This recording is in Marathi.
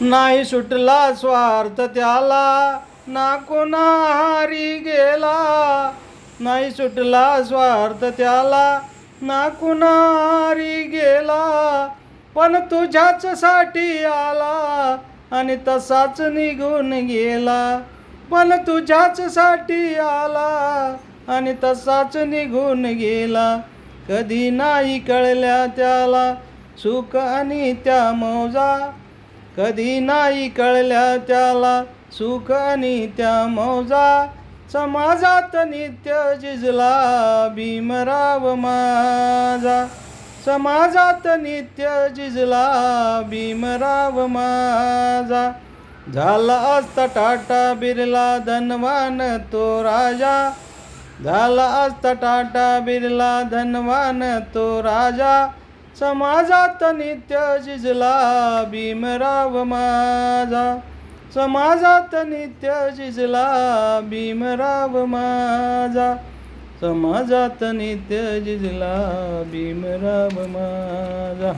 नाही सुटला स्वार्थ त्याला, ना कुणारी गेला. नाही सुटला स्वार्थ त्याला, ना कुणारी गेला. पण तुझ्याच साठी आला आणि तसाच निघून गेला. पण तुझ्याच साठी आला आणि तसाच निघून गेला. कधी नाही कळल्या त्याला सुख आणि त्या मौजा. कधी नाही कळल्या त्याला सुख आणि त्या मौजा. समाजात नित्य झिजला भीमराव माझा. समाजात नित्य झिजला भीमराव माझा. झाला असता टाटा बिर्ला धनवान तो राजा. झाला असता टाटा बिर्ला धनवान तो राजा. समाजात नित्य झिजला भीमराव माझा. समाजात नित्य झिजला भीमराव माझा. समाजात नित्य झिजला भीमराव माझा.